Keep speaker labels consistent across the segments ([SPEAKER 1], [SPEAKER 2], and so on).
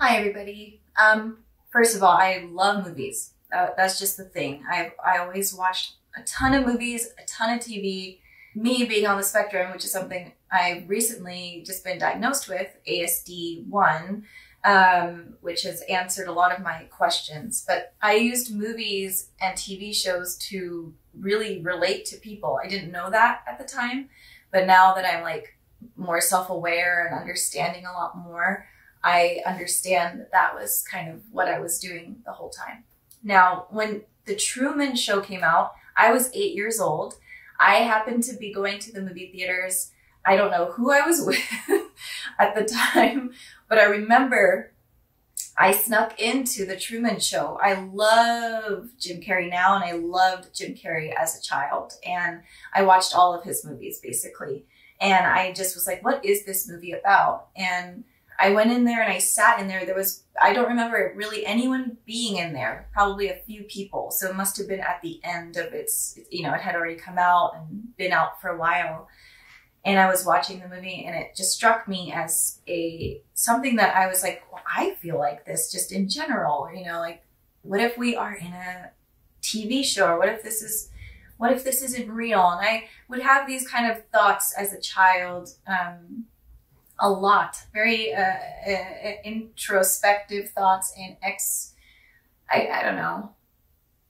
[SPEAKER 1] Hi, everybody. First of all, I love movies. That's just the thing. I always watched a ton of movies, a ton of TV. Me being on the spectrum, which is something I've recently just been diagnosed with, ASD1, which has answered a lot of my questions. But I used movies and TV shows to really relate to people. I didn't know that at the time, but now that I'm like more self-aware and understanding a lot more, I understand that that was kind of what I was doing the whole time. Now, when the Truman Show came out, I was 8 years old. I happened to be going to the movie theaters. I don't know who I was with at the time, but I remember I snuck into the Truman Show. I love Jim Carrey now, and I loved Jim Carrey as a child. And I watched all of his movies, basically. And I just was like, what is this movie about? And I went in there and I sat in there. I don't remember really anyone being in there, probably a few people. So it must have been at the end of it had already come out and been out for a while. And I was watching the movie and it just struck me as something that I was like, well, I feel like this just in general, like what if we are in a TV show, or what if this isn't real? And I would have these kind of thoughts as a child, a lot, very introspective thoughts and I don't know,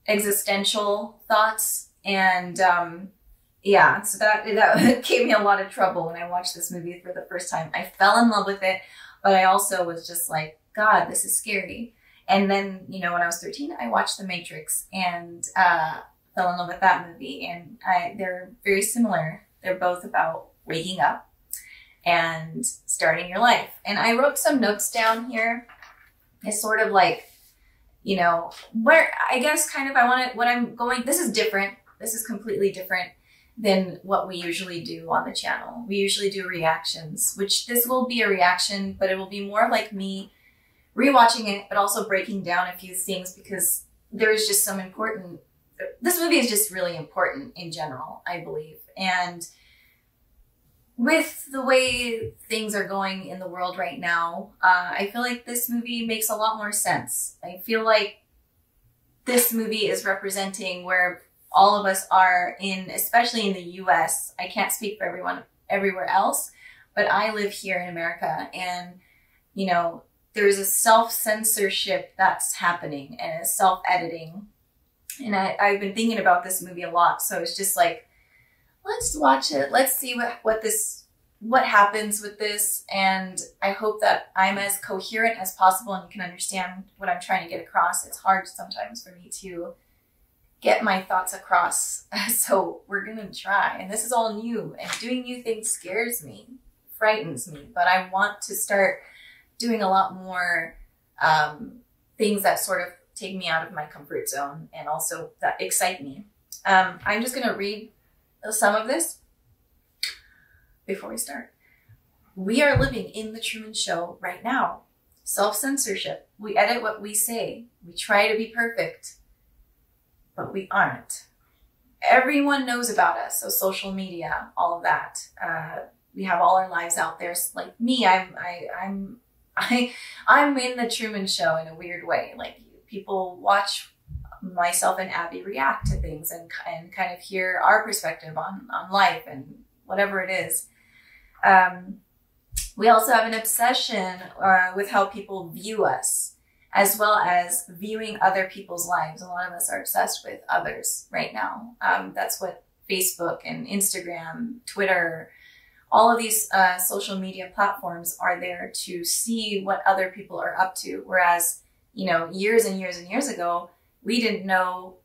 [SPEAKER 1] existential thoughts. And yeah, so that gave me a lot of trouble when I watched this movie for the first time. I fell in love with it, but I also was just like, God, this is scary. And then, when I was 13, I watched The Matrix and fell in love with that movie. And they're very similar. They're both about waking up and starting your life. And I wrote some notes down here. It's sort of like, where I guess kind of this is different. This is completely different than what we usually do on the channel. We usually do reactions, which this will be a reaction, but it will be more like me rewatching it, but also breaking down a few things because there is just this movie is just really important in general, I believe. And with the way things are going in the world right now, I feel like this movie makes a lot more sense. I feel like this movie is representing where all of us are especially in the US. I can't speak for everyone everywhere else, but I live here in America, and, there's a self-censorship that's happening and a self-editing. And I've been thinking about this movie a lot, so it's just like, let's watch it. Let's see what happens with this. And I hope that I'm as coherent as possible and you can understand what I'm trying to get across. It's hard sometimes for me to get my thoughts across. So we're going to try. And this is all new, and doing new things scares me, frightens me, but I want to start doing a lot more things that sort of take me out of my comfort zone and also that excite me. I'm just going to read some of this before we start. We are living in the Truman Show right now. Self-censorship. We edit what we say. We try to be perfect, but we aren't. Everyone knows about us. So social media, all of that. We have all our lives out there. Like me, I'm in the Truman Show in a weird way. Like people watch myself and Abby react to things and kind of hear our perspective on life and whatever it is. We also have an obsession with how people view us, as well as viewing other people's lives. A lot of us are obsessed with others right now. That's what Facebook and Instagram, Twitter, all of these social media platforms are there to see what other people are up to. Whereas, years and years and years ago, we didn't know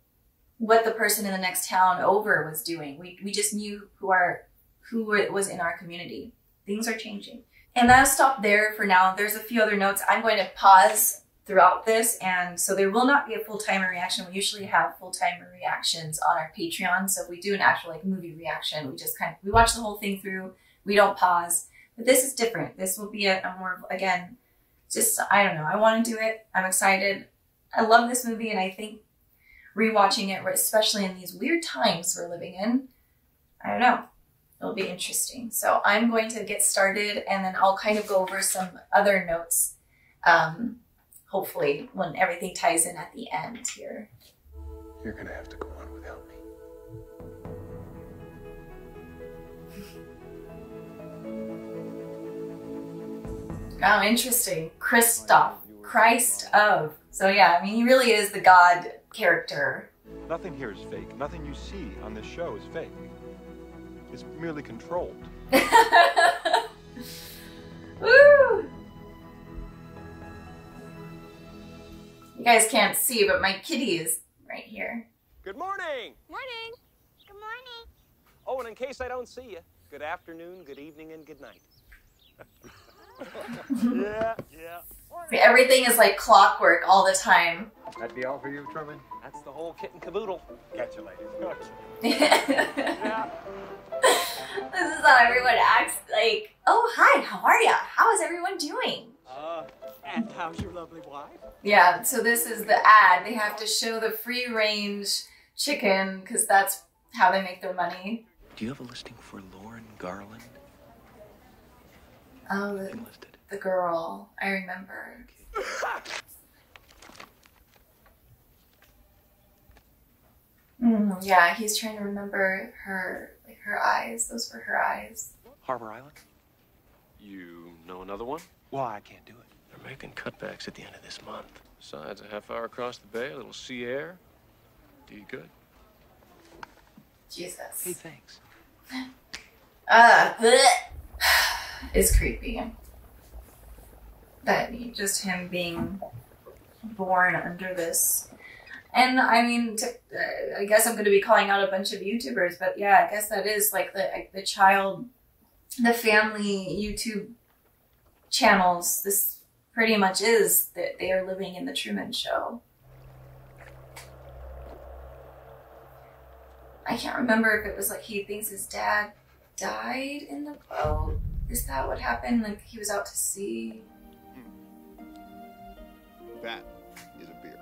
[SPEAKER 1] what the person in the next town over was doing. We just knew who it was in our community. Things are changing. And I'll stop there for now. There's a few other notes. I'm going to pause throughout this, and so there will not be a full-timer reaction. We usually have full-timer reactions on our Patreon. So if we do an actual movie reaction, we watch the whole thing through. We don't pause. But this is different. This will be a more, again, just, I don't know. I want to do it. I'm excited. I love this movie, and I think rewatching it, especially in these weird times we're living in, I don't know, it'll be interesting. So I'm going to get started, and then I'll kind of go over some other notes Hopefully, when everything ties in at the end here.
[SPEAKER 2] You're gonna have to go on without me.
[SPEAKER 1] Oh, interesting. Christ of. So yeah, I mean, he really is the God character.
[SPEAKER 3] Nothing here is fake. Nothing you see on this show is fake. It's merely controlled.
[SPEAKER 1] Woo! You guys can't see, but my kitty is right here.
[SPEAKER 4] Good morning.
[SPEAKER 5] Morning. Good morning.
[SPEAKER 4] Oh, and in case I don't see you, good afternoon, good evening, and good night. Yeah.
[SPEAKER 1] Everything is like clockwork all the time.
[SPEAKER 2] That'd be all for you, Truman?
[SPEAKER 4] That's the whole kit and caboodle.
[SPEAKER 2] Catch you later.
[SPEAKER 4] Yeah.
[SPEAKER 1] This is how everyone acts. Like, oh, hi, how are ya? How is everyone doing?
[SPEAKER 4] And how's your lovely wife?
[SPEAKER 1] Yeah, so this is the ad. They have to show the free-range chicken because that's how they make their money.
[SPEAKER 6] Do you have a listing for Lauren Garland?
[SPEAKER 1] Oh,
[SPEAKER 6] Listed.
[SPEAKER 1] the girl. I remember. Yeah, he's trying to remember her, like her eyes. Those were her eyes.
[SPEAKER 6] Harbor Island?
[SPEAKER 7] You know another one?
[SPEAKER 6] Well, I can't do it.
[SPEAKER 7] They're making cutbacks at the end of this month. Besides, a half hour across the bay, a little sea air. Do you good?
[SPEAKER 1] Jesus.
[SPEAKER 6] Hey, thanks.
[SPEAKER 1] It's creepy. That just him being born under this. And I mean, I guess I'm going to be calling out a bunch of YouTubers, but yeah, I guess that is like the child, the family YouTube channels. This pretty much is that they are living in the Truman Show. I can't remember if it was like he thinks his dad died in the boat. Is that what happened? Like he was out to sea?
[SPEAKER 2] That is a beer.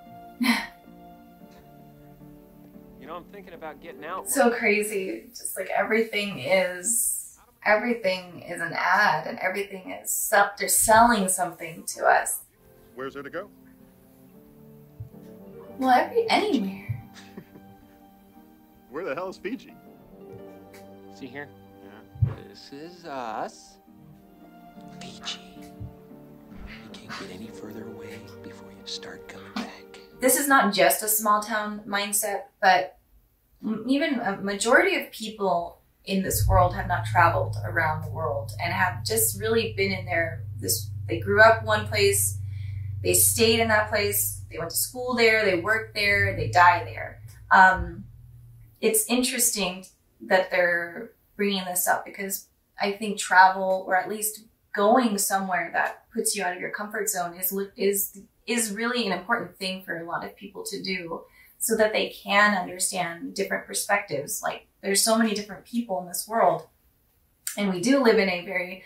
[SPEAKER 4] You know, I'm thinking about getting out.
[SPEAKER 1] So crazy. Just like everything is an ad, and everything is they're selling something to us.
[SPEAKER 2] Where's there to go?
[SPEAKER 1] Well, anywhere.
[SPEAKER 2] Where the hell is Fiji?
[SPEAKER 6] See here?
[SPEAKER 2] Yeah.
[SPEAKER 6] This is us. Fiji. You can't get any further away before you start coming back.
[SPEAKER 1] This is not just a small town mindset, but even a majority of people in this world have not traveled around the world and have just really been in they grew up one place, they stayed in that place, they went to school there, they worked there, they die there. It's interesting that they're bringing this up because I think travel, or at least going somewhere that puts you out of your comfort zone, is really an important thing for a lot of people to do, so that they can understand different perspectives. Like there's so many different people in this world, and we do live in a very,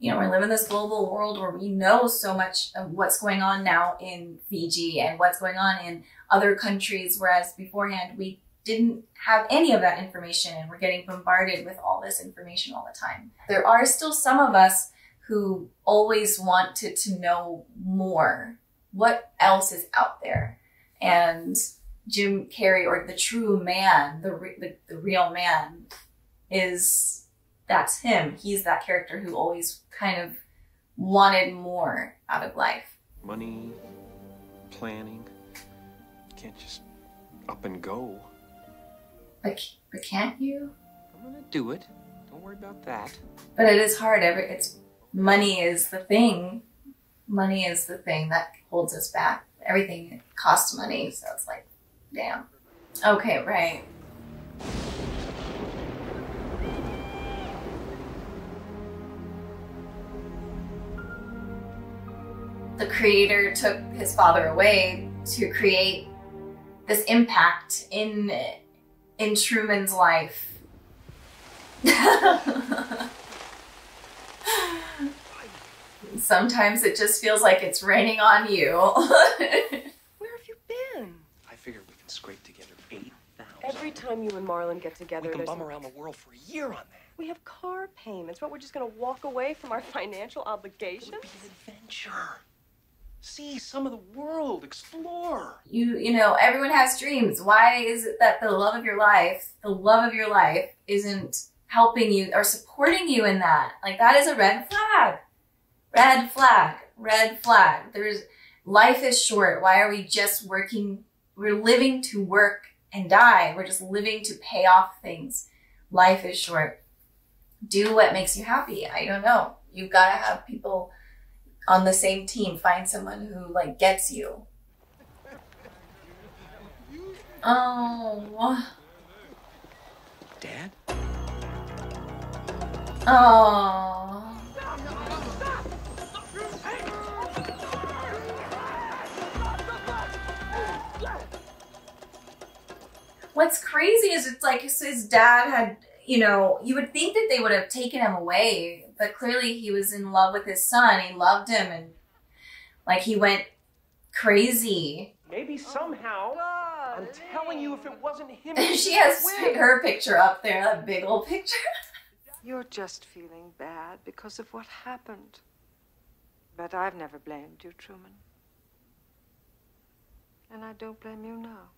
[SPEAKER 1] we live in this global world where we know so much of what's going on now in Fiji and what's going on in other countries, whereas beforehand we didn't have any of that information, and we're getting bombarded with all this information all the time. There are still some of us who always wanted to know more. What else is out there? And Jim Carrey, or the true man, the real man, that's him. He's that character who always kind of wanted more out of life.
[SPEAKER 6] Money, planning. Can't just up and go.
[SPEAKER 1] But can't you?
[SPEAKER 6] I'm gonna do it. Don't worry about that.
[SPEAKER 1] But it is hard. Money is the thing. Money is the thing that holds us back. Everything costs money, so it's like, damn. Okay, right. The creator took his father away to create this impact in Truman's life. Sometimes it just feels like it's raining on you.
[SPEAKER 8] Where have you been?
[SPEAKER 6] I figure we can scrape together 8,000.
[SPEAKER 8] Every time you and Marlon get together,
[SPEAKER 6] We can
[SPEAKER 8] there's
[SPEAKER 6] bum around the world for a year on that.
[SPEAKER 8] we have car payments. What, we're just gonna walk away from our financial obligations?
[SPEAKER 6] It'll be an adventure. See some of the world. Explore.
[SPEAKER 1] You know, everyone has dreams. Why is it that the love of your life isn't helping you or supporting you in that? Like, that is a red flag. Red flag. Red flag. Life is short. Why are we just working? We're living to work and die. We're just living to pay off things. Life is short. Do what makes you happy. I don't know. You've got to have people on the same team. Find someone who, like, gets you. Oh.
[SPEAKER 6] Dad?
[SPEAKER 1] Oh. What's crazy is it's like his dad had, you know, you would think that they would have taken him away, but clearly he was in love with his son. He loved him, and like he went crazy.
[SPEAKER 4] Maybe somehow, I'm telling you, if it wasn't him...
[SPEAKER 1] She has her picture up there, that big old picture.
[SPEAKER 8] You're just feeling bad because of what happened. But I've never blamed you, Truman. And I don't blame you now.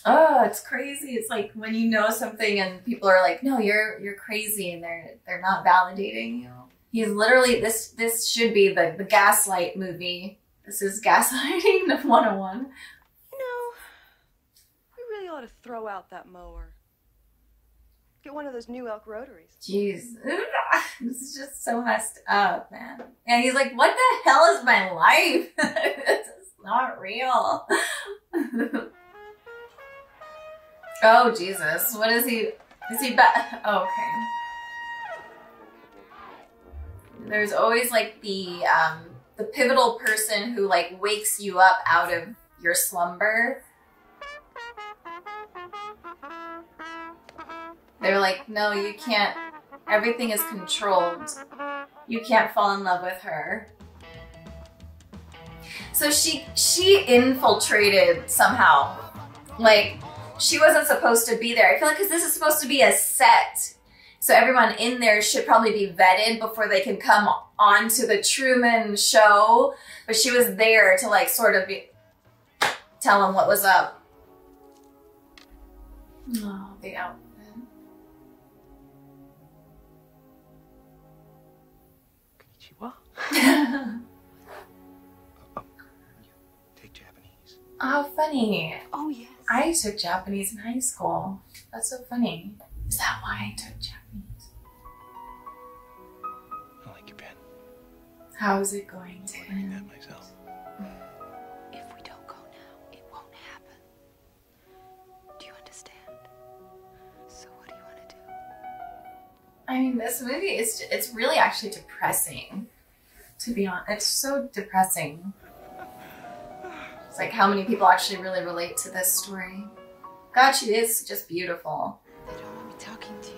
[SPEAKER 1] Oh, it's crazy. It's like when you know something and people are like, no, you're crazy, and they're not validating you. He's literally, this should be the Gaslight movie. This is Gaslighting 101.
[SPEAKER 8] You know, we really ought to throw out that mower. Get one of those new elk rotaries.
[SPEAKER 1] Jeez. This is just so messed up, man. And he's like, what the hell is my life? This is not real. Oh, Jesus. What is he? Is he back? Oh, okay. There's always like the pivotal person who like wakes you up out of your slumber. They're like, no, you can't. Everything is controlled. You can't fall in love with her. So she infiltrated somehow. Like, she wasn't supposed to be there. I feel like because this is supposed to be a set. So everyone in there should probably be vetted before they can come onto the Truman Show. But she was there to like sort of tell them what was up. Oh, the outfit.
[SPEAKER 6] Konnichiwa. You take Japanese.
[SPEAKER 1] Oh, funny.
[SPEAKER 8] Oh, yes.
[SPEAKER 1] I took Japanese in high school. That's so funny. Is that why I took Japanese?
[SPEAKER 6] I like your pen.
[SPEAKER 1] How is it going to
[SPEAKER 6] I'm learning
[SPEAKER 1] end?
[SPEAKER 6] that myself.
[SPEAKER 8] If we don't go now, it won't happen. Do you understand? So what do you want to do?
[SPEAKER 1] I mean, this movie is, it's really actually depressing, to be honest. It's so depressing. It's like how many people actually really relate to this story. God, she is just beautiful.
[SPEAKER 8] They don't want me talking to you.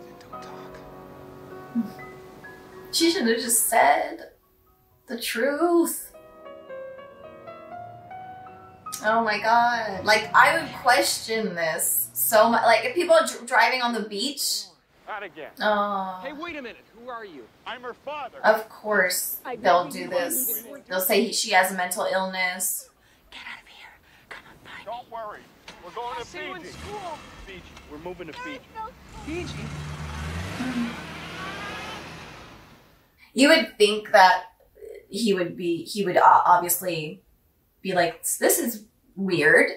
[SPEAKER 6] Then don't talk.
[SPEAKER 1] She should have just said the truth. Oh my God. Like, I would question this so much. Like, if people are driving on the beach.
[SPEAKER 4] Not again.
[SPEAKER 1] Oh.
[SPEAKER 4] Hey, wait a minute. Who are you?
[SPEAKER 2] I'm her father.
[SPEAKER 1] Of course they'll do this. They'll say she has a mental illness.
[SPEAKER 8] Get out of here. Come on, bye.
[SPEAKER 2] Don't worry. We're going to
[SPEAKER 4] See you in
[SPEAKER 2] Fiji.
[SPEAKER 4] school.
[SPEAKER 2] Fiji. We're moving to Fiji.
[SPEAKER 4] Fiji.
[SPEAKER 1] You would think that he would obviously be like, this is weird.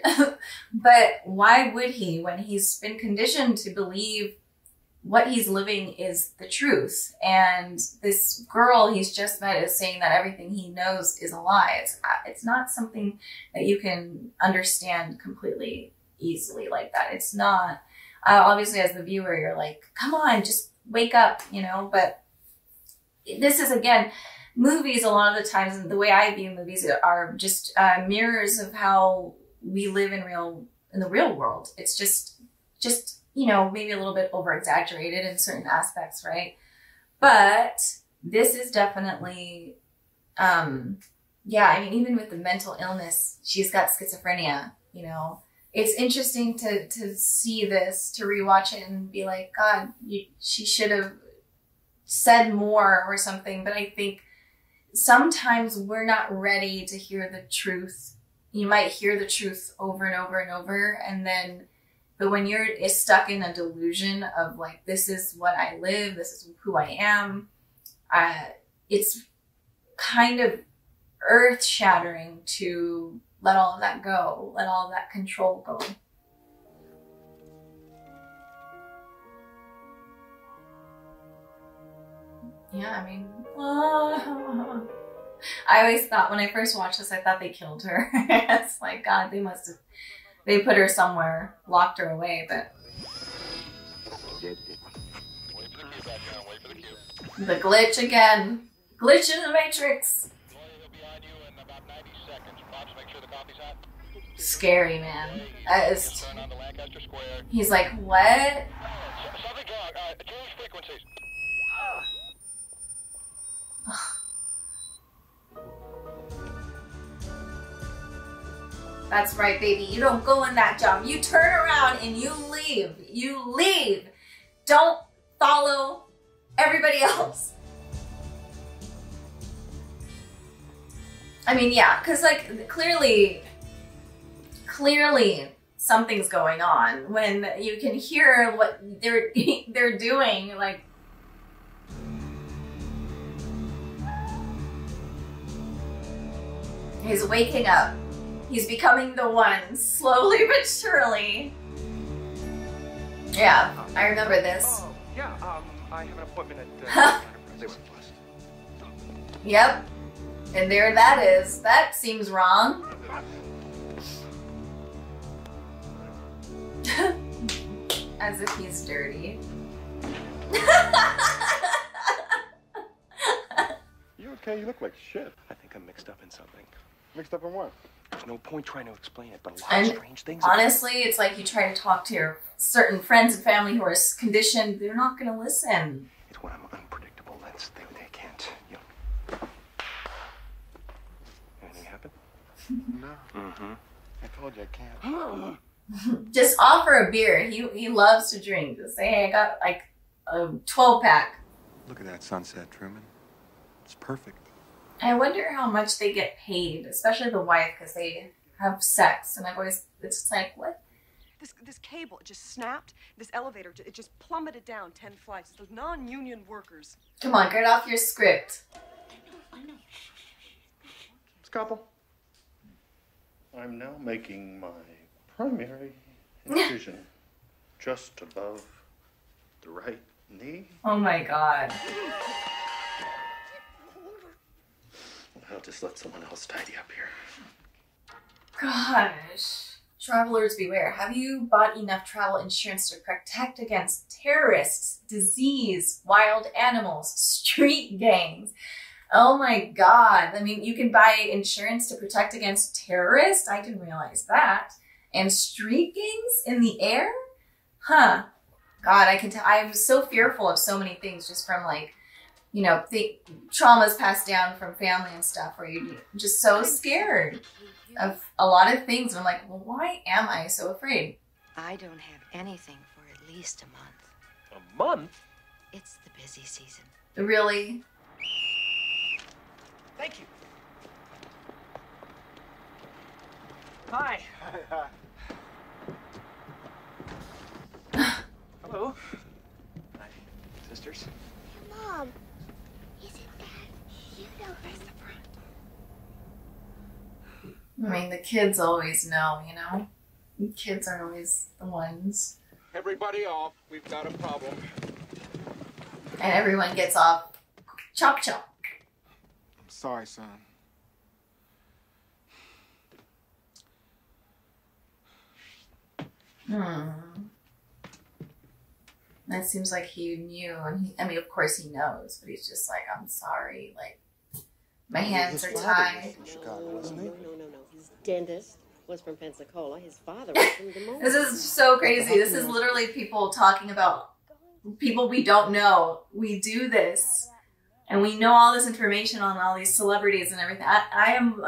[SPEAKER 1] But why would he, when he's been conditioned to believe what he's living is the truth? And this girl he's just met is saying that everything he knows is a lie. It's not something that you can understand completely easily like that. It's not, obviously as the viewer, you're like, come on, just wake up, you know, but this is, again, movies a lot of the times, and the way I view movies are just mirrors of how we live in the real world. It's just, you know, maybe a little bit over exaggerated in certain aspects, right? But this is definitely, yeah, I mean, even with the mental illness, she's got schizophrenia, you know. It's interesting to see this, to rewatch it and be like, God, she should have said more or something. But I think sometimes we're not ready to hear the truth. You might hear the truth over and over and over, and then, but when you're stuck in a delusion of like, this is what I live, this is who I am, it's kind of earth-shattering to let all of that go, let all of that control go. Yeah, I mean, I always thought when I first watched this, I thought they killed her. It's like, God, they put her somewhere, locked her away, but. The glitch again. Glitch in the Matrix. Scary, man. That is. He's like, what? That's right, baby. You don't go in that job. You turn around and you leave. You leave. Don't follow everybody else. I mean, yeah, because like clearly something's going on when you can hear what they're doing, like. He's waking up. He's becoming the one, slowly but surely. Yeah, I remember this.
[SPEAKER 4] Oh, yeah, I have an appointment at... They were blessed.
[SPEAKER 1] Yep. And there that is. That seems wrong. As if he's dirty.
[SPEAKER 3] You okay? You look like shit.
[SPEAKER 6] I think I'm mixed up in something.
[SPEAKER 3] Mixed up in what?
[SPEAKER 6] There's no point trying to explain it, but a lot
[SPEAKER 1] And
[SPEAKER 6] of strange things.
[SPEAKER 1] honestly, it's like you try to talk to your certain friends and family who are conditioned, they're not going to listen.
[SPEAKER 6] It's when I'm unpredictable. They can't, you know. Anything happen?
[SPEAKER 3] No.
[SPEAKER 6] Mm-hmm.
[SPEAKER 3] I told you I can't.
[SPEAKER 1] Just offer a beer. He loves to drink. Just say, hey, I got like a 12-pack.
[SPEAKER 3] Look at that sunset, Truman. It's perfect.
[SPEAKER 1] I wonder how much they get paid, especially the wife, because they have sex. And I've always, it's just like, what?
[SPEAKER 9] This cable, it just snapped. This elevator, it just plummeted down 10 flights. Those non-union workers.
[SPEAKER 1] Come on, get off your script.
[SPEAKER 9] I know.
[SPEAKER 3] It's a couple.
[SPEAKER 10] I'm now making my primary incision just above the right knee.
[SPEAKER 1] Oh my God.
[SPEAKER 10] I'll just let someone else tidy up here.
[SPEAKER 1] Gosh. Travelers beware. Have you bought enough travel insurance to protect against terrorists, disease, wild animals, street gangs? Oh my God. I mean, you can buy insurance to protect against terrorists? I didn't realize that. And street gangs in the air? Huh. God, I can tell. I'm so fearful of so many things just from like, you know, the traumas passed down from family and stuff where you're just so scared of a lot of things. And I'm like, well, why am I so afraid?
[SPEAKER 8] I don't have anything for at least a month.
[SPEAKER 7] A month?
[SPEAKER 8] It's the busy season.
[SPEAKER 1] Really?
[SPEAKER 4] Thank you. Hi. Hello. Hi, sisters.
[SPEAKER 5] Mom, is it that you know
[SPEAKER 8] Face the front.
[SPEAKER 1] I mean, the kids always know, you know? The kids are always the ones.
[SPEAKER 2] Everybody off. We've got a problem.
[SPEAKER 1] And everyone gets off chop chop.
[SPEAKER 3] I'm sorry, son.
[SPEAKER 1] That seems like he knew, and I mean, of course he knows, but he's just like, I'm sorry, like, my hands are tied.
[SPEAKER 3] Chicago, isn't he?
[SPEAKER 11] No. His dentist was from Pensacola. His father was from Des Moines.
[SPEAKER 1] This is so crazy. This is literally people talking about people we don't know. We do this, and we know all this information on all these celebrities and everything. I am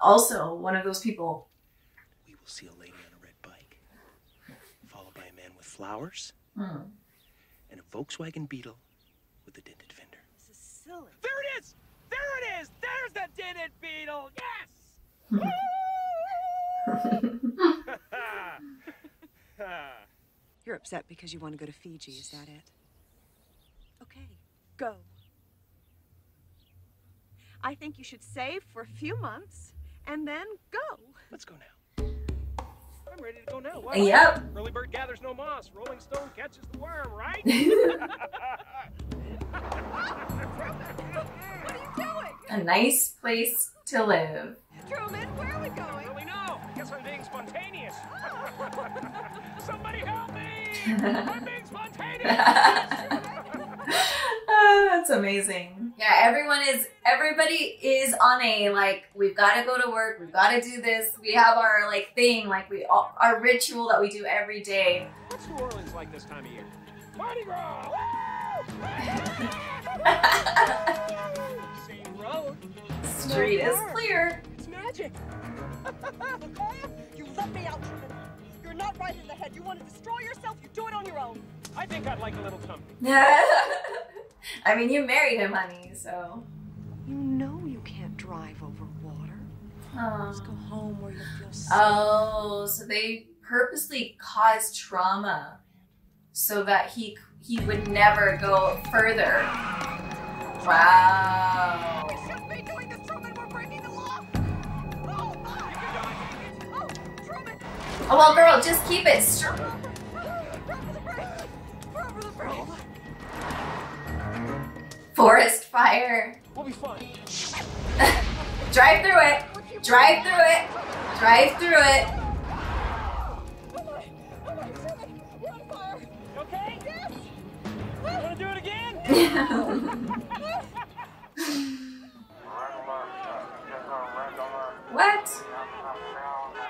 [SPEAKER 1] also one of those people.
[SPEAKER 6] We will see a lady on a red bike, followed by a man with flowers, and a Volkswagen Beetle with a dented fender.
[SPEAKER 9] This is silly.
[SPEAKER 4] There it is! did it, Beetle! Yes!
[SPEAKER 9] You're upset because you want to go to Fiji, is that it? Okay, go. I think you should save for a few months and then go.
[SPEAKER 4] Let's go now. I'm ready to go now. Why?
[SPEAKER 1] Yep.
[SPEAKER 4] Early bird gathers no moss. Rolling stone catches the worm, right?
[SPEAKER 9] What are you doing?
[SPEAKER 1] A nice place to live.
[SPEAKER 9] Truman, where are we going?
[SPEAKER 4] Really no. Guess I'm being spontaneous. Somebody help me! I'm being spontaneous!
[SPEAKER 1] That's amazing. Yeah, everybody is on a, like, we've got to go to work, we've got to do this. We have our, like, thing, like, our ritual that we do every day.
[SPEAKER 4] What's New Orleans like this time of year? Mardi Gras! Same road.
[SPEAKER 1] Street is clear.
[SPEAKER 9] It's magic. You let me out, Truman. You're not right in the head. You want to destroy yourself, you do it on your own.
[SPEAKER 4] I think I'd like a little company.
[SPEAKER 1] I mean, you married him, honey, so.
[SPEAKER 9] You know you can't drive over water. Just go home where you feel safe.
[SPEAKER 1] Oh, so they purposely caused trauma so that he would never go further. Wow.
[SPEAKER 9] We shouldn't be doing this, Truman. We're breaking the law. Oh, Truman.
[SPEAKER 1] Oh, well, girl, just keep it straight.
[SPEAKER 9] Forever the brake.
[SPEAKER 1] Forest fire.
[SPEAKER 4] We'll be fine.
[SPEAKER 1] Drive through it. Drive through it. Drive through it.
[SPEAKER 9] Oh my, Truman. We're on fire.
[SPEAKER 4] You okay?
[SPEAKER 9] Yes.
[SPEAKER 4] You want to do it again?
[SPEAKER 1] What?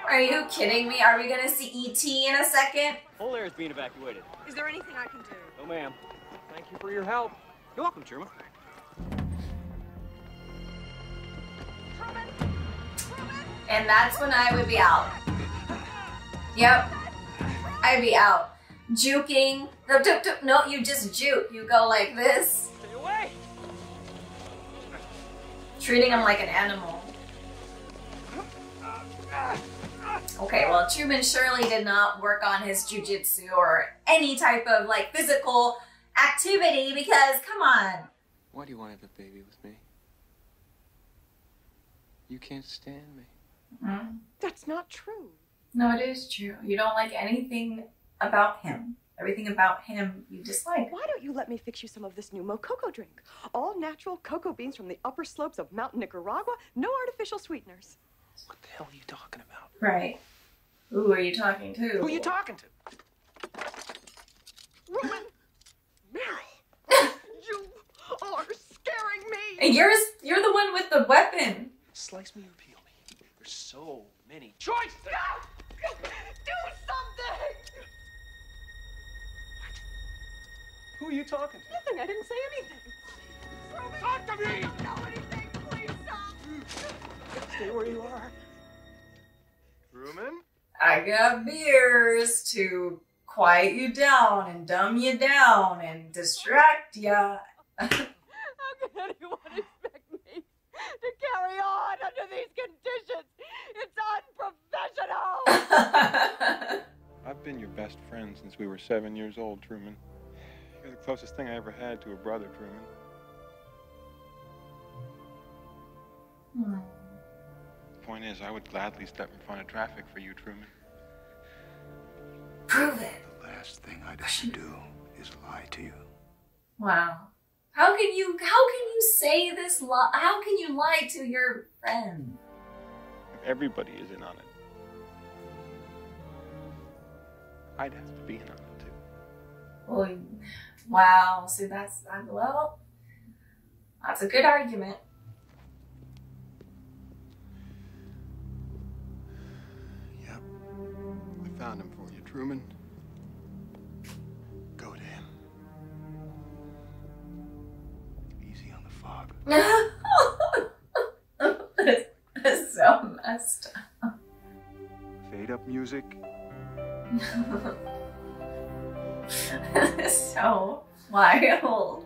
[SPEAKER 1] Are you kidding me? Are we gonna see E.T. in a second?
[SPEAKER 4] Whole air is being evacuated.
[SPEAKER 9] Is there anything I can do?
[SPEAKER 4] No, ma'am. Thank you for your help. You're welcome, Truman.
[SPEAKER 1] And that's when I would be out. Yep. I'd be out. Juking. No, you just juke. You go like this.
[SPEAKER 4] Stay away.
[SPEAKER 1] Treating him like an animal. Okay, well, Truman surely did not work on his jujitsu or any type of, like, physical activity because, come on.
[SPEAKER 6] Why do you want to have a baby with me? You can't stand me.
[SPEAKER 1] Mm-hmm.
[SPEAKER 9] That's not true.
[SPEAKER 1] No, it is true. You don't like anything about him. Everything about him you dislike.
[SPEAKER 9] Why don't you let me fix you some of this new Mococo drink? All natural cocoa beans from the upper slopes of Mountain Nicaragua. No artificial sweeteners.
[SPEAKER 6] What the hell are you talking about?
[SPEAKER 1] Right. Who are you talking to?
[SPEAKER 4] Who are you talking to?
[SPEAKER 9] Roman! Mary! You are scaring me!
[SPEAKER 1] And you're the one with the weapon.
[SPEAKER 6] Slice me or peel me. There's so many
[SPEAKER 4] Choice!
[SPEAKER 9] No! Do something!
[SPEAKER 4] Who are you talking to?
[SPEAKER 9] Nothing, I didn't say anything. Roman,
[SPEAKER 4] Talk to me!
[SPEAKER 9] I don't know anything, please stop!
[SPEAKER 4] Stay where you are.
[SPEAKER 3] Truman?
[SPEAKER 1] I got beers to quiet you down and dumb you down and distract ya.
[SPEAKER 9] How can anyone expect me to carry on under these conditions? It's unprofessional!
[SPEAKER 3] I've been your best friend since we were 7 years old, Truman. You're the closest thing I ever had to a brother, Truman. The point is, I would gladly step in front of traffic for you, Truman.
[SPEAKER 1] Prove it.
[SPEAKER 12] The last thing I'd ever do is lie to you.
[SPEAKER 1] Wow. How can you say this lie? How can you lie to your friend?
[SPEAKER 3] Everybody is in on it. I'd have to be in on it, too.
[SPEAKER 1] Well, wow. See, that's a good argument.
[SPEAKER 12] Yep. I found him for you, Truman. Go to him. Easy on the fog.
[SPEAKER 1] This is so messed up.
[SPEAKER 3] Fade up music.
[SPEAKER 1] This is so wild.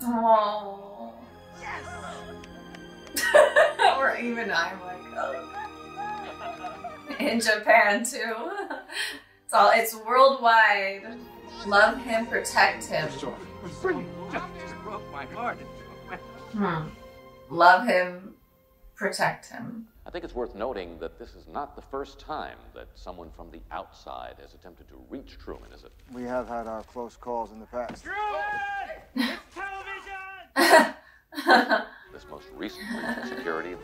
[SPEAKER 1] Oh. Yes. Or even I'm like, oh. In Japan too. It's worldwide. Love him, protect him.
[SPEAKER 6] Just broke my heart.
[SPEAKER 1] Love him, protect him.
[SPEAKER 13] I think it's worth noting that this is not the first time that someone from the outside has attempted to reach Truman, is it?
[SPEAKER 12] We have had our close calls in the past.
[SPEAKER 6] Truman! It's television!
[SPEAKER 13] This most recent breach of security,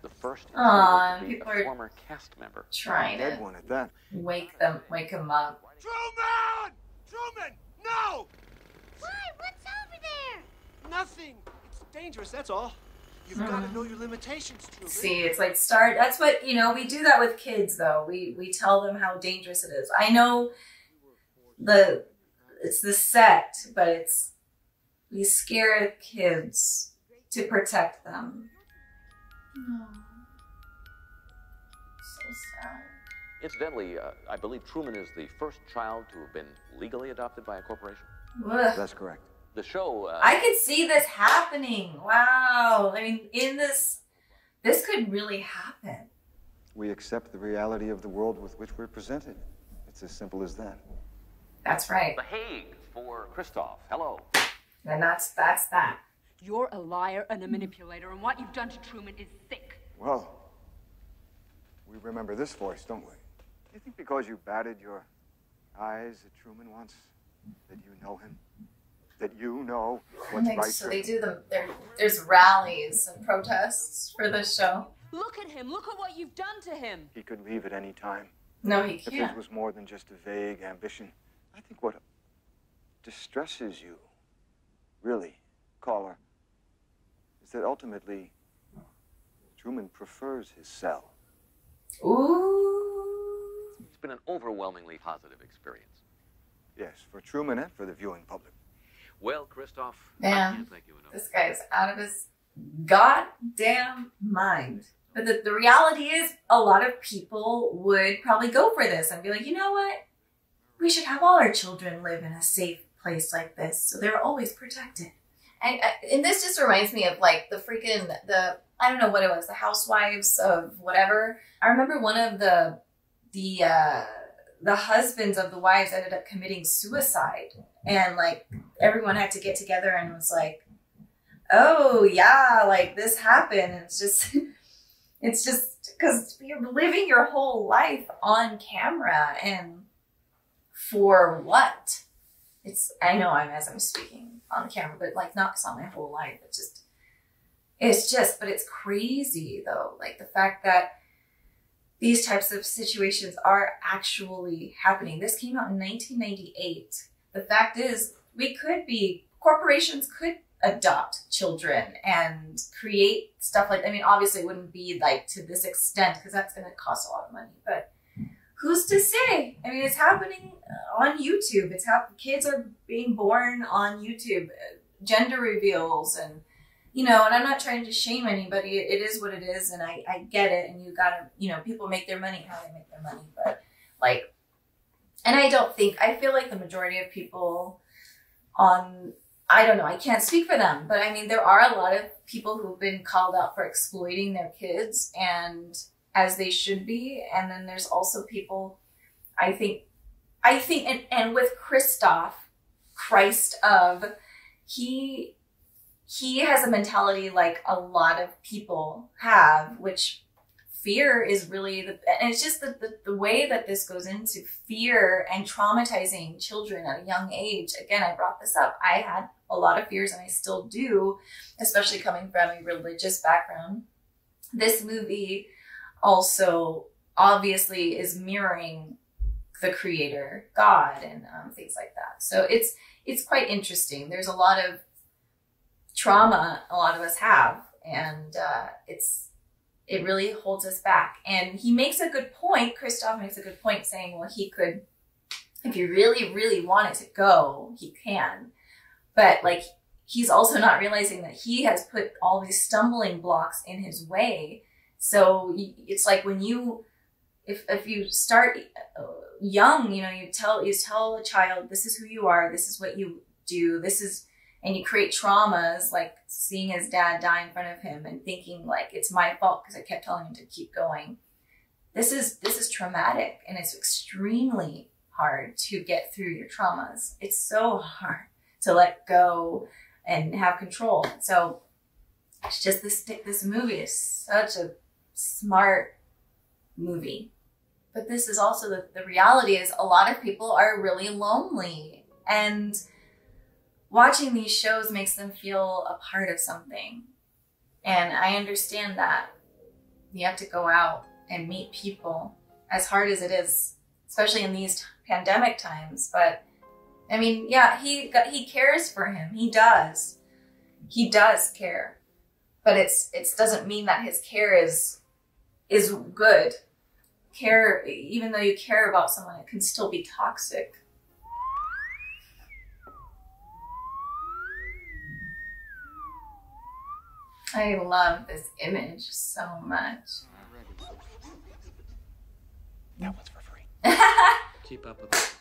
[SPEAKER 13] the first
[SPEAKER 1] Aw,
[SPEAKER 13] to be
[SPEAKER 1] people
[SPEAKER 13] a
[SPEAKER 1] are
[SPEAKER 13] former cast member.
[SPEAKER 1] Trying
[SPEAKER 12] Dead
[SPEAKER 1] to
[SPEAKER 12] one at that.
[SPEAKER 1] wake him up.
[SPEAKER 6] Truman! Truman! No!
[SPEAKER 5] Why? What's over there?
[SPEAKER 6] Nothing. It's dangerous, that's all. You've got to know your limitations, Truman.
[SPEAKER 1] See, it's like that's what, we do that with kids though. We tell them how dangerous it is. I know it's the set, but we scare kids to protect them. So sad.
[SPEAKER 13] Incidentally, I believe Truman is the first child to have been legally adopted by a corporation.
[SPEAKER 1] Ugh.
[SPEAKER 12] That's correct.
[SPEAKER 13] The show...
[SPEAKER 1] I could see this happening. Wow. I mean, this could really happen.
[SPEAKER 12] We accept the reality of the world with which we're presented. It's as simple as that.
[SPEAKER 1] That's right.
[SPEAKER 13] The Hague for Christoph. Hello.
[SPEAKER 1] And that's that.
[SPEAKER 14] You're a liar and a manipulator, and what you've done to Truman is sick.
[SPEAKER 12] Well, we remember this voice, don't we? Do you think because you batted your eyes at Truman once, that you know him? That you know what's right
[SPEAKER 1] So
[SPEAKER 12] for
[SPEAKER 1] they
[SPEAKER 12] him?
[SPEAKER 1] do there's rallies and protests for this show.
[SPEAKER 14] Look at him. Look at what you've done to him.
[SPEAKER 12] He could leave at any time.
[SPEAKER 1] No, he
[SPEAKER 12] If
[SPEAKER 1] can't.
[SPEAKER 12] this was more than just a vague ambition, I think what distresses you, really, caller, is that ultimately Truman prefers his cell.
[SPEAKER 1] Ooh.
[SPEAKER 13] It's been an overwhelmingly positive experience.
[SPEAKER 12] Yes, for Truman and for the viewing public.
[SPEAKER 13] Well, Christoph, I
[SPEAKER 1] Man,
[SPEAKER 13] can't thank you enough.
[SPEAKER 1] this guy's out of his goddamn mind. But the reality is, a lot of people would probably go for this and be like, you know what? We should have all our children live in a safe place like this, so they're always protected. And this just reminds me of like the I don't know what it was, the housewives of whatever. I remember one of the husbands of the wives ended up committing suicide, and like everyone had to get together and was like, oh yeah, like this happened. And it's just because you're living your whole life on camera, and for what? I know as I'm speaking on the camera, but like not my whole life. But it's crazy though. Like the fact that these types of situations are actually happening. This came out in 1998. The fact is, corporations could adopt children and create stuff like, obviously it wouldn't be like to this extent because that's going to cost a lot of money, but who's to say? It's happening on YouTube. Kids are being born on YouTube, gender reveals, and and I'm not trying to shame anybody. It is what it is, and I get it. And you gotta, people make their money how they make their money. But I feel like the majority of people I don't know, I can't speak for them, but there are a lot of people who've been called out for exploiting their kids, and as they should be. And then there's also people, I think, and with Christoph, he has a mentality like a lot of people have, which fear is really and it's just the way that this goes into fear and traumatizing children at a young age. Again, I brought this up. I had a lot of fears, and I still do, especially coming from a religious background. This movie also obviously is mirroring the creator, God, and things like that. So it's quite interesting. There's a lot of trauma a lot of us have, and it really holds us back. And he makes a good point. Christoph makes a good point saying, well, he could, if he really, really wanted to go, he can. But he's also not realizing that he has put all these stumbling blocks in his way. So it's like when if you start young, you tell a child, this is who you are, this is what you do, this is and you create traumas, like seeing his dad die in front of him and thinking like it's my fault because I kept telling him to keep going. This is traumatic, and it's extremely hard to get through your traumas. It's so hard to let go and have control. So it's just this movie is such a smart movie. But this is also the reality is a lot of people are really lonely, and watching these shows makes them feel a part of something. And I understand that you have to go out and meet people, as hard as it is, especially in these pandemic times. But I mean, yeah, he cares for him. He does care, but it doesn't mean that his care is good. Care, even though you care about someone, it can still be toxic. I love this image so much.
[SPEAKER 6] That one's for free.
[SPEAKER 4] Keep up with it.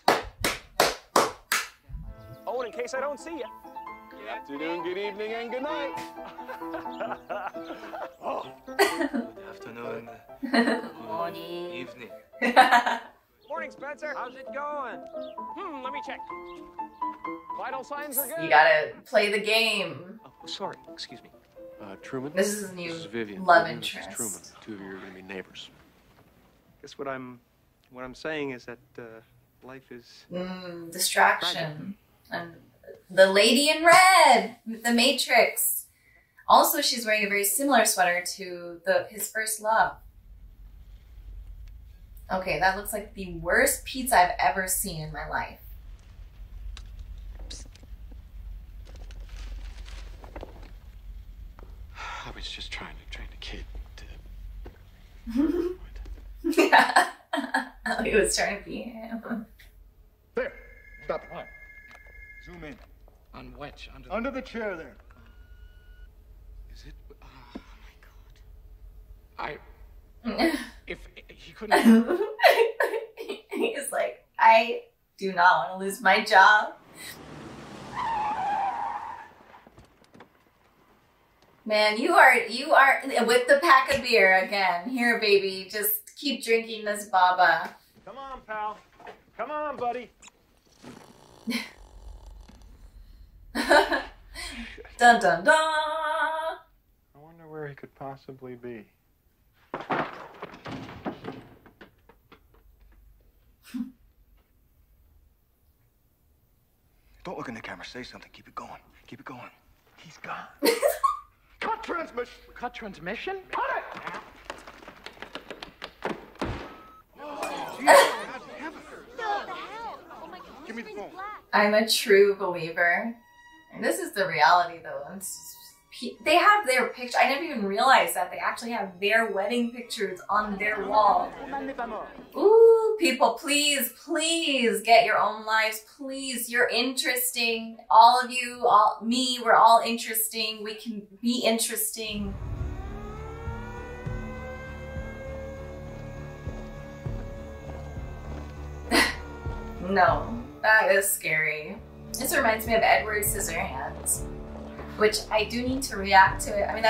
[SPEAKER 4] Oh, and in case I don't see you.
[SPEAKER 2] Good afternoon, good evening, and good night.
[SPEAKER 6] Oh. Good afternoon. Good
[SPEAKER 1] morning.
[SPEAKER 6] Evening.
[SPEAKER 4] Morning, Spencer. How's it going? Let me check. Vital signs are good.
[SPEAKER 1] You gotta play the game.
[SPEAKER 7] Oh, sorry. Excuse me. Truman.
[SPEAKER 1] This is his new
[SPEAKER 7] This is Vivian.
[SPEAKER 1] love
[SPEAKER 7] Vivian, this is
[SPEAKER 1] interest.
[SPEAKER 7] Truman. The two of you are going to be neighbors.
[SPEAKER 15] Guess what I'm saying is that life is
[SPEAKER 1] Distraction. And the lady in red with the Matrix. Also, she's wearing a very similar sweater to his first love. Okay, that looks like the worst pizza I've ever seen in my life.
[SPEAKER 7] I was just trying to train a kid to...
[SPEAKER 1] Yeah. He was trying to be him.
[SPEAKER 2] There. Stop it. Right. Zoom in.
[SPEAKER 6] On which?
[SPEAKER 2] Under the chair there.
[SPEAKER 6] Is it? Oh my God. If he couldn't.
[SPEAKER 1] He's like, I do not want to lose my job. Man, you are with the pack of beer again. Here, baby, just keep drinking this baba.
[SPEAKER 2] Come on, pal. Come on, buddy.
[SPEAKER 1] Dun dun dun.
[SPEAKER 3] I wonder where he could possibly be.
[SPEAKER 12] Don't look in the camera. Say something. Keep it going. Keep it going.
[SPEAKER 2] He's gone. Cut transmission.
[SPEAKER 6] Cut transmission?
[SPEAKER 2] Cut it. Give me the phone.
[SPEAKER 1] I'm a true believer. And this is the reality, though. They have their picture. I never even realized that they actually have their wedding pictures on their wall. Ooh, people, please, please get your own lives. Please, you're interesting. All of you, me, we're all interesting. We can be interesting. No, that is scary. This reminds me of Edward Scissorhands, which I do need to react to it. I mean,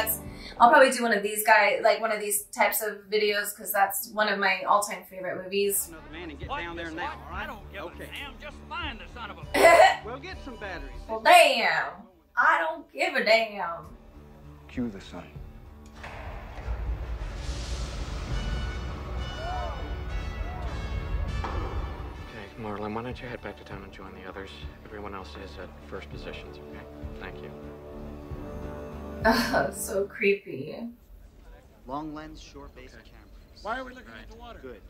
[SPEAKER 1] I'll probably do one of these guys, like one of these types of videos, because that's one of my all-time favorite movies.
[SPEAKER 16] Man, and get down there now, all right? I don't give a damn. Just find the son of a. Well, get some batteries.
[SPEAKER 1] Well, damn. I don't give a damn.
[SPEAKER 12] Cue the sun.
[SPEAKER 6] Okay, Marlon, why don't you head back to town and join the others? Everyone else is at first positions, okay? Thank you.
[SPEAKER 1] So creepy.
[SPEAKER 16] Long lens, short base cameras. Why are we looking at the water? Good.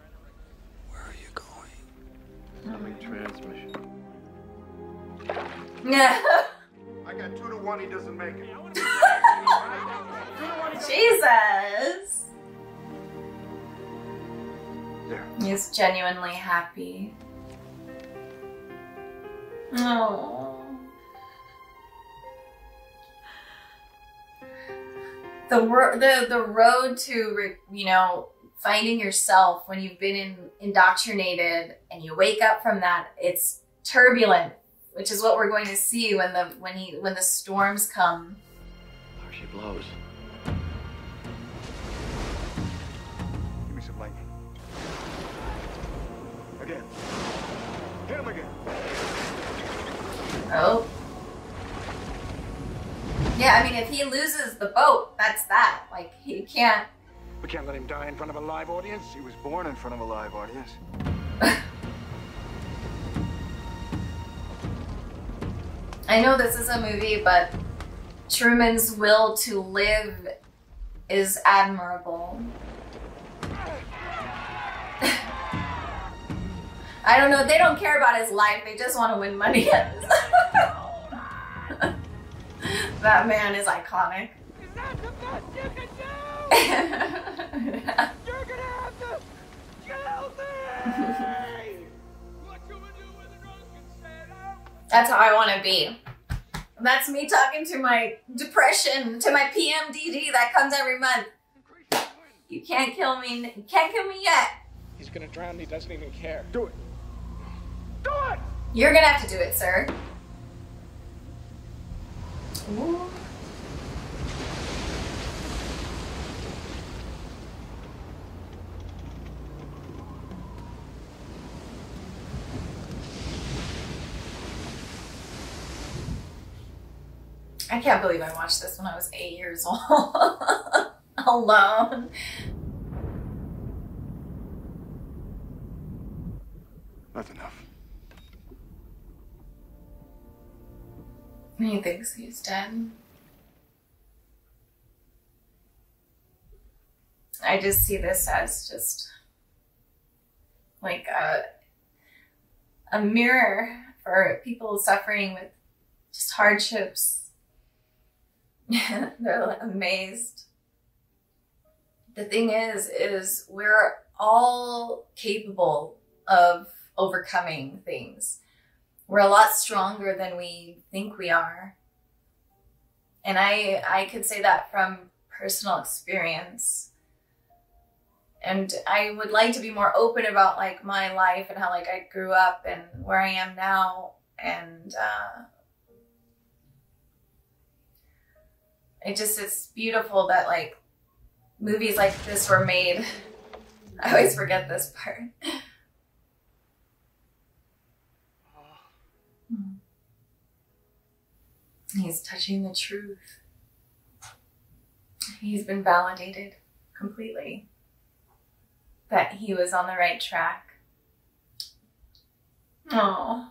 [SPEAKER 6] Where are you going?
[SPEAKER 3] Incoming transmission.
[SPEAKER 1] Yeah.
[SPEAKER 2] I got 2-to-1. He doesn't make it.
[SPEAKER 1] Jesus.
[SPEAKER 12] There.
[SPEAKER 1] He's genuinely happy. Oh. The road to, finding yourself when you've been indoctrinated and you wake up from that, it's turbulent. which is what we're going to see when the storms come.
[SPEAKER 10] How she blows.
[SPEAKER 2] Give me some lightning. Again. Hit him again.
[SPEAKER 1] Oh. Yeah, I mean, if he loses the boat, that's that. Like, he can't...
[SPEAKER 2] We can't let him die in front of a live audience. He was born in front of a live audience.
[SPEAKER 1] I know this is a movie, but Truman's will to live is admirable. I don't know, they don't care about his life, they just want to win money. That man is iconic.
[SPEAKER 16] Is that the best you can do? You're gonna have to kill me! What you would do with a drunken sailor?
[SPEAKER 1] That's how I want to be. That's me talking to my depression, to my PMDD that comes every month. You can't kill me. You can't kill me yet.
[SPEAKER 16] He's gonna drown, he doesn't even care.
[SPEAKER 2] Do it. Do it!
[SPEAKER 1] You're gonna have to do it, sir. Ooh. I can't believe I watched this when I was 8 years old. Alone.
[SPEAKER 2] That's enough.
[SPEAKER 1] He thinks he's dead. I just see this as just like a mirror for people suffering with just hardships. They're like amazed. The thing is we're all capable of overcoming things. We're a lot stronger than we think we are. And I could say that from personal experience. And I would like to be more open about like my life and how like I grew up and where I am now. And it's beautiful that like movies like this were made. I always forget this part. He's touching the truth. He's been validated completely that he was on the right track. Oh.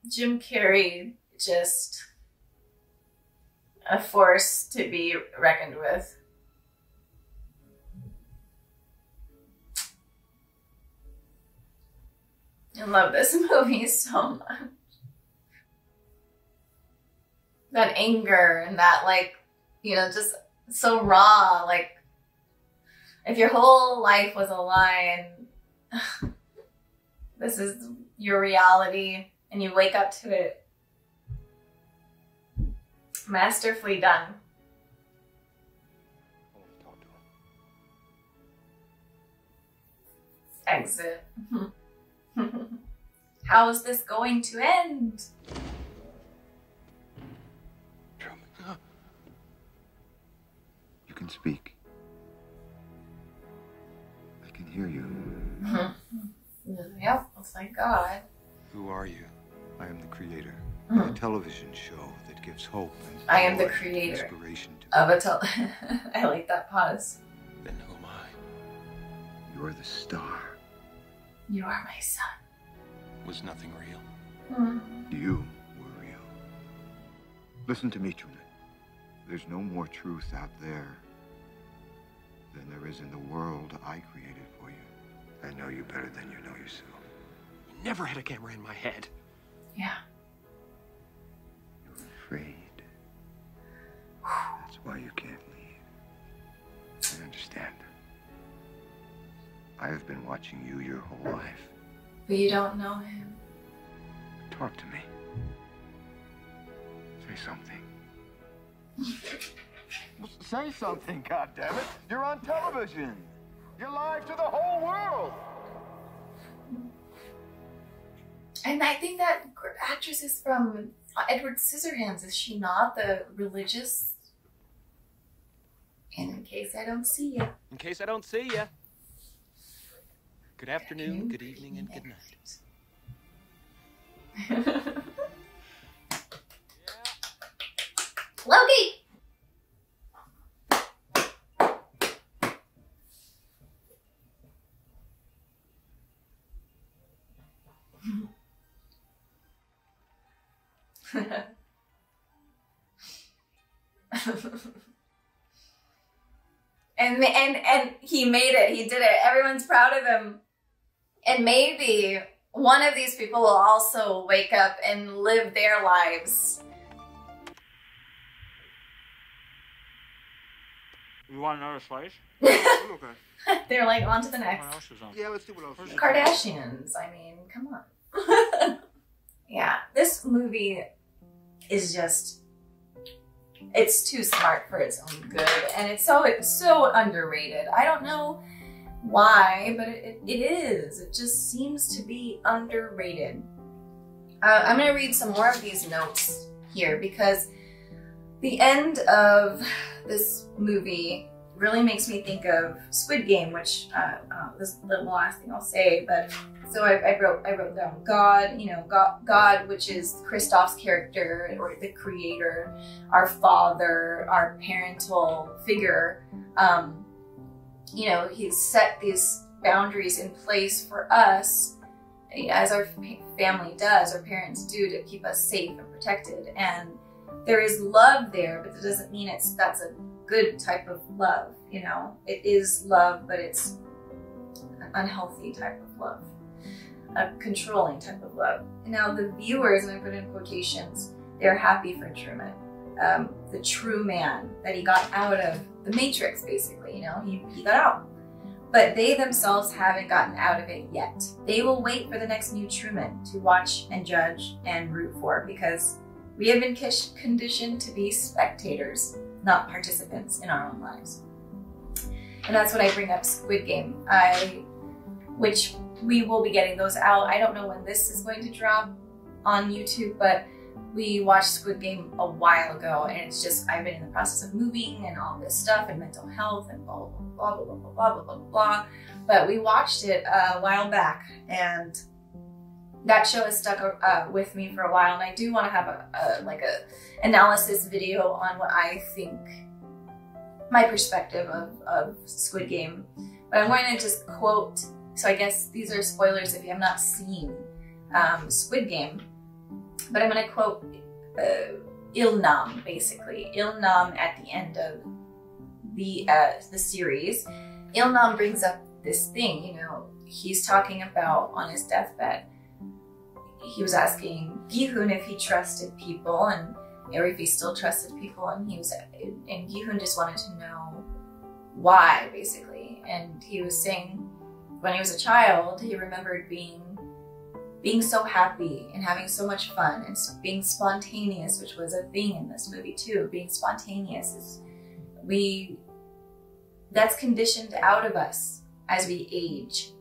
[SPEAKER 1] Jim Carrey, just a force to be reckoned with. I love this movie so much. That anger and that, like, you know, just so raw. Like, if your whole life was a lie and this is your reality and you wake up to it. Masterfully done. Exit. How is this going to end?
[SPEAKER 12] You can speak. I can hear you.
[SPEAKER 1] Yep, looks like God.
[SPEAKER 12] Who are you? I am the creator of a television show that gives hope and
[SPEAKER 1] I am the
[SPEAKER 12] joy and
[SPEAKER 1] creator
[SPEAKER 12] inspiration to
[SPEAKER 1] of a I like that pause.
[SPEAKER 12] Then who am I? You're the star.
[SPEAKER 1] You are my son.
[SPEAKER 12] Was nothing real? You were real. Listen to me, Truman. There's no more truth out there than there is in the world I created for you. I know you better than you know yourself.
[SPEAKER 6] Never had a camera in my head.
[SPEAKER 1] Yeah.
[SPEAKER 12] You're afraid. That's why you can't leave. I understand. I have been watching you your whole life.
[SPEAKER 1] But you don't know him.
[SPEAKER 12] Talk to me. Say something. Say something, goddammit. You're on television. You're live to the whole world.
[SPEAKER 1] And I think that actress is from Edward Scissorhands, is she not? The religious? And in case I don't see you.
[SPEAKER 6] In case I don't see you. Good afternoon, good evening, and good night.
[SPEAKER 1] Loki! and he made it. He did it. Everyone's proud of him. And maybe one of these people will also wake up and live their lives.
[SPEAKER 17] You want another slice?
[SPEAKER 1] Okay. They're like, on to the next.
[SPEAKER 17] What else is on?
[SPEAKER 12] Yeah, let's do what else.
[SPEAKER 1] Kardashians. I mean, come on. Yeah, this movie is just, it's too smart for its own good, and it's so underrated. I don't know why, but it is. It just seems to be underrated. I'm gonna read some more of these notes here because the end of this movie really makes me think of Squid Game, which this is the last thing I'll say. But so I wrote down God, God, which is Kristoff's character or the creator, our father, our parental figure. He's set these boundaries in place for us, as our family does, our parents do, to keep us safe and protected. And there is love there, but it doesn't mean that's a good type of love. It is love, but it's an unhealthy type of love, a controlling type of love. Now the viewers, and I put in quotations, they're happy for Truman, the true man that he got out of the Matrix, basically. He got out, but they themselves haven't gotten out of it yet. They will wait for the next new Truman to watch and judge and root for, because we have been conditioned to be spectators, not participants in our own lives. And that's what I bring up Squid Game, which we will be getting those out. I don't know when this is going to drop on YouTube, but we watched Squid Game a while ago, and it's just, I've been in the process of moving and all this stuff and mental health and blah, blah, blah, blah, blah, blah, blah, blah, blah. But we watched it a while back, and that show has stuck with me for a while, and I do want to have a analysis video on what I think, my perspective of Squid Game. But I'm going to just quote, so I guess these are spoilers if you have not seen Squid Game, but I'm going to quote Il-nam, basically. Il-nam at the end of the series. Il-nam brings up this thing, he's talking about on his deathbed. He was asking Gi-hun if he trusted people, or if he still trusted people, and Gi-hun just wanted to know why, basically. And he was saying when he was a child, he remembered being so happy and having so much fun and being spontaneous, which was a thing in this movie too. Being spontaneous is, that's conditioned out of us as we age,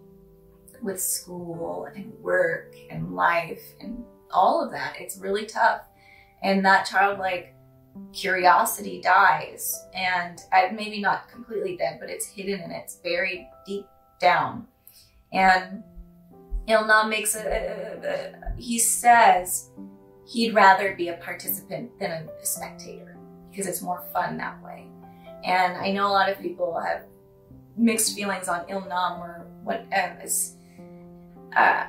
[SPEAKER 1] with school and work and life and all of that. It's really tough. And that childlike curiosity dies, and maybe not completely dead, but it's hidden and it's buried deep down. And Il-nam makes he says he'd rather be a participant than a spectator, because it's more fun that way. And I know a lot of people have mixed feelings on Il-nam, or what is,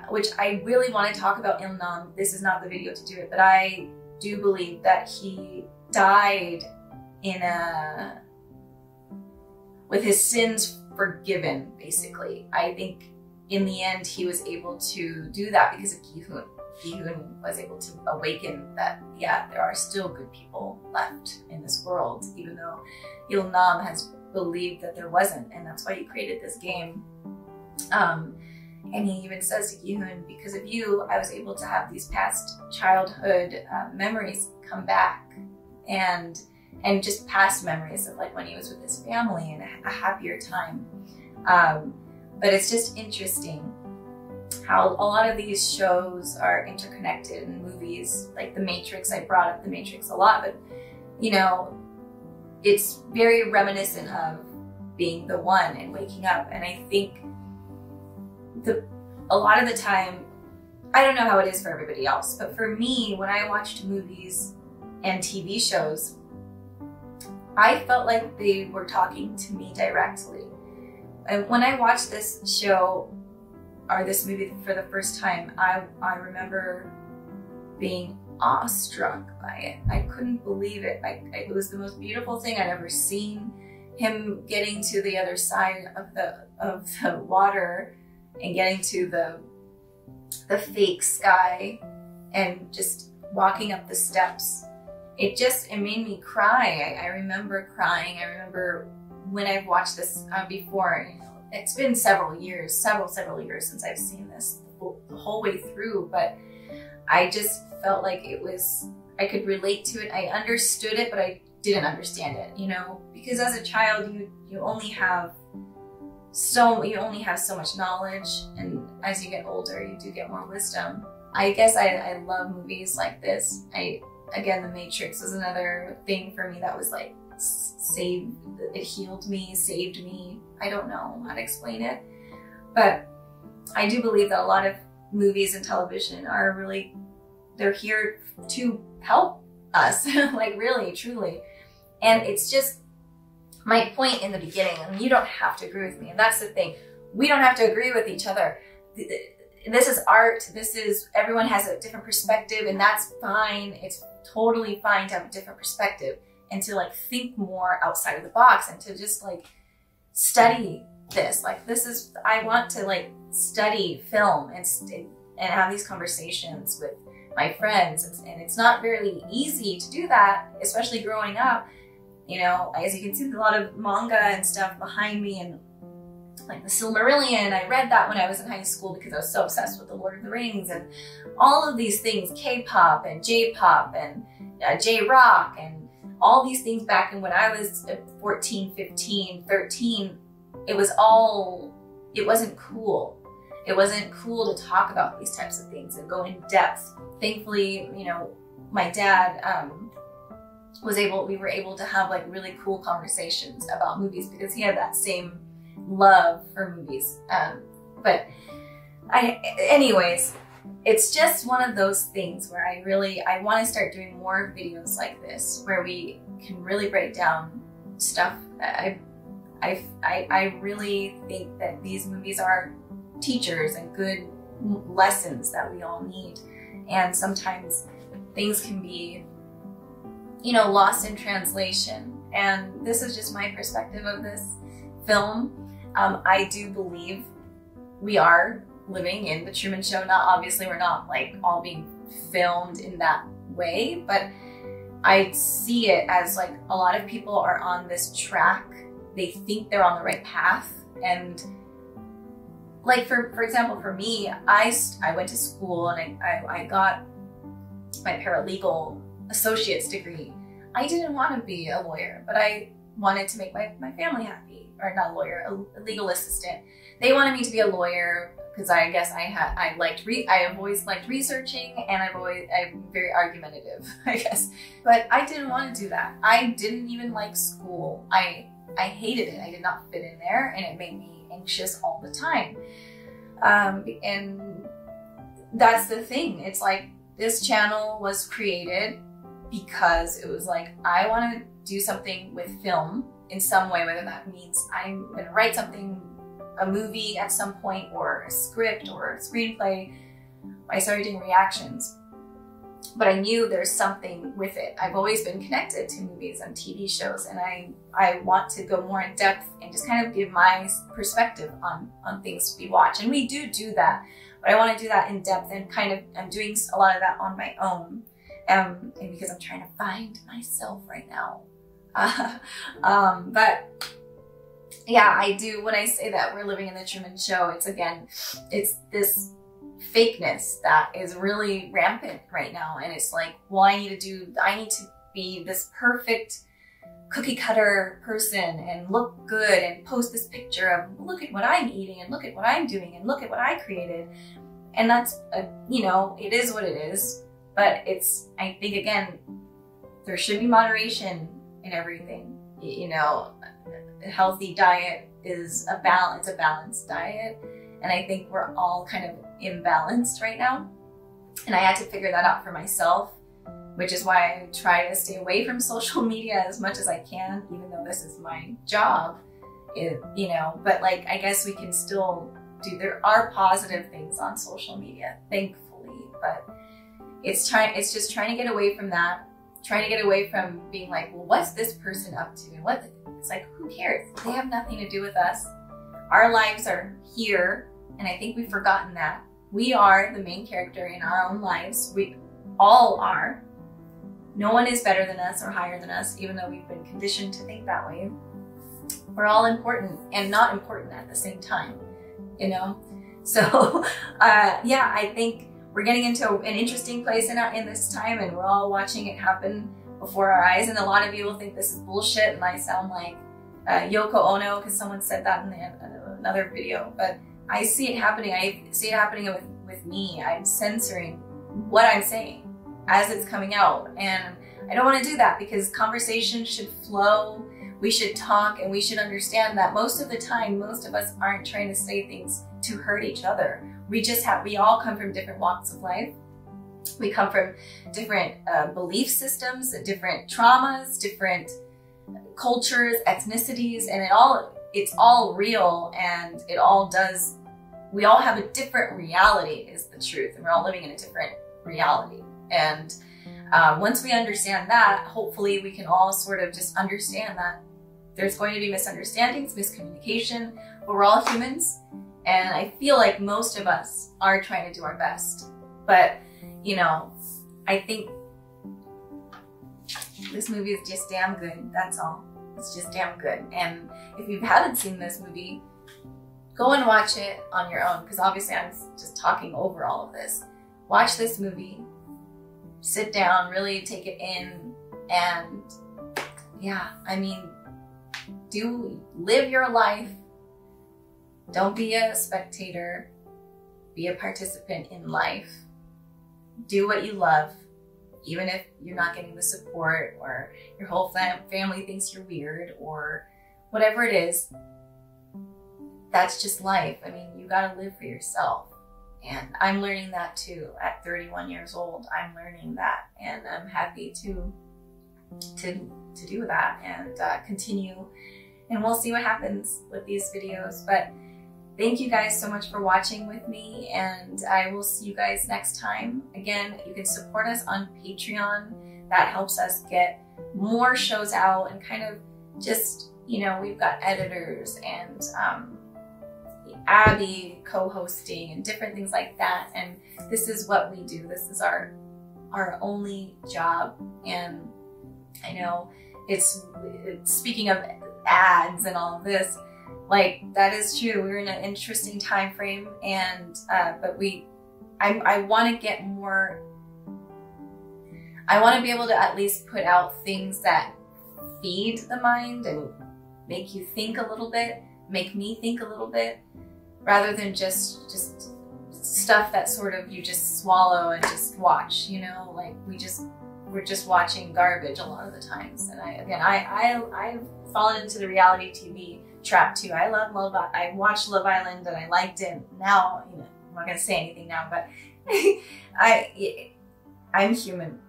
[SPEAKER 1] which I really want to talk about Il-nam. This is not the video to do it, but I do believe that he died with his sins forgiven, basically. I think in the end he was able to do that because of Gi-hun. Gi-hun was able to awaken that, yeah, there are still good people left in this world, even though Il-nam has believed that there wasn't, and that's why he created this game. And he even says to Gi-hun, because of you, I was able to have these past childhood memories come back. And and just past memories of like when he was with his family and a happier time. But it's just interesting how a lot of these shows are interconnected in movies, like The Matrix. I brought up The Matrix a lot, but you know, it's very reminiscent of being the one and waking up. And I think a lot of the time, I don't know how it is for everybody else, but for me, when I watched movies and TV shows, I felt like they were talking to me directly. And when I watched this show or this movie for the first time, I remember being awestruck by it. I couldn't believe it. It was the most beautiful thing I'd ever seen. Him getting to the other side of the water and getting to the fake sky and just walking up the steps. It made me cry. I remember crying. I remember when I've watched this before, you know, it's been several years since I've seen this the whole way through, but I just felt like I could relate to it. I understood it, but I didn't understand it, you know, because as a child, you only have so much knowledge, and as you get older, you do get more wisdom. I guess I love movies like this. Again, The Matrix was another thing for me that was like, it healed me, saved me. I don't know how to explain it, but I do believe that a lot of movies and television are really, they're here to help us, like really, truly. And it's just my point in the beginning, and you don't have to agree with me, and that's the thing. We don't have to agree with each other. This is art. Everyone has a different perspective, and that's fine. It's totally fine to have a different perspective and to like think more outside of the box and to just like study this. Like I want to like study film and have these conversations with my friends, and it's not very easy to do that, especially growing up. You know, as you can see, a lot of manga and stuff behind me, and like the Silmarillion, I read that when I was in high school because I was so obsessed with the Lord of the Rings and all of these things, K-pop and J-pop and J-rock and all these things back when I was 14, 15, 13, it wasn't cool. It wasn't cool to talk about these types of things and go in depth. Thankfully, you know, my dad, we were able to have like really cool conversations about movies because he had that same love for movies. Anyways, it's just one of those things where I want to start doing more videos like this where we can really break down stuff. I really think that these movies are teachers and good lessons that we all need. And sometimes things can be, you know, lost in translation. And this is just my perspective of this film. I do believe we are living in the Truman Show. Obviously we're not like all being filmed in that way, but I see it as like a lot of people are on this track. They think they're on the right path. And like, for example, for me, I went to school and I got my paralegal associate's degree. I didn't want to be a lawyer, but I wanted to make my family happy. Or not a lawyer, a legal assistant. They wanted me to be a lawyer because I guess I have always liked researching, and I'm very argumentative, I guess. But I didn't want to do that. I didn't even like school. I hated it. I did not fit in there, and it made me anxious all the time. And that's the thing. It's like this channel was created because it was like, I want to do something with film in some way, whether that means I'm going to write something, a movie at some point, or a script or a screenplay. I started doing reactions, but I knew there's something with it. I've always been connected to movies and TV shows, and I want to go more in depth and just kind of give my perspective on things we watch. And we do that, but I want to do that in depth, and I'm doing a lot of that on my own, and because I'm trying to find myself right now. But yeah, I do, when I say that we're living in the Truman Show, it's this fakeness that is really rampant right now. And it's like, well, I need to be this perfect cookie cutter person and look good and post this picture of look at what I'm eating and look at what I'm doing and look at what I created. And that's, you know, it is what it is. But it's, I think, again, there should be moderation in everything. You know, a healthy diet is a balanced diet. And I think we're all kind of imbalanced right now. And I had to figure that out for myself, which is why I try to stay away from social media as much as I can, even though this is my job, you know, but like, I guess we can still there are positive things on social media, thankfully, but it's just trying to get away from that, trying to get away from being like, well, what's this person up to? And it's like, who cares? They have nothing to do with us. Our lives are here. And I think we've forgotten that. We are the main character in our own lives. We all are. No one is better than us or higher than us, even though we've been conditioned to think that way. We're all important and not important at the same time, you know? So, yeah, I think we're getting into an interesting place in this time, and we're all watching it happen before our eyes. And a lot of you will think this is bullshit and I sound like Yoko Ono because someone said that in another video, but I see it happening. I see it happening with me. I'm censoring what I'm saying as it's coming out. And I don't want to do that because conversation should flow. We should talk and we should understand that most of the time, most of us aren't trying to say things to hurt each other. We all come from different walks of life. We come from different belief systems, different traumas, different cultures, ethnicities, and it's all real, and we all have a different reality is the truth, and we're all living in a different reality. And once we understand that, hopefully we can all sort of just understand that there's going to be misunderstandings, miscommunication, but we're all humans. And I feel like most of us are trying to do our best. But, you know, I think this movie is just damn good. That's all. It's just damn good. And if you haven't seen this movie, go and watch it on your own, because obviously I'm just talking over all of this. Watch this movie, sit down, really take it in, and yeah, I mean, live your life. Don't be a spectator, be a participant in life. Do what you love, even if you're not getting the support or your whole family thinks you're weird or whatever it is. That's just life. I mean, you gotta live for yourself. And I'm learning that too. At 31 years old, I'm learning that, and I'm happy to do that and continue. And we'll see what happens with these videos. But thank you guys so much for watching with me, and I will see you guys next time. Again, you can support us on Patreon. That helps us get more shows out and kind of just, you know, we've got editors and Abby co-hosting and different things like that. And this is what we do. This is our only job. And I know it's speaking of ads and all of this, like, that is true. We're in an interesting time frame, and but I want to get more. I want to be able to at least put out things that feed the mind and make you think a little bit, make me think a little bit, rather than just stuff that sort of you just swallow and just watch. You know, like we're just watching garbage a lot of the times. And I've fallen into the reality TV trap too. I watched Love Island and I liked it. Now, you know, I'm not gonna say anything now, but I'm human.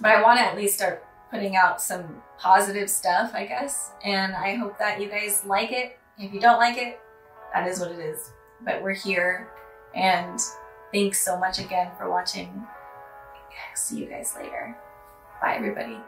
[SPEAKER 1] But I want to at least start putting out some positive stuff, I guess. And I hope that you guys like it. If you don't like it, that is what it is. But we're here, and thanks so much again for watching. See you guys later. Bye, everybody.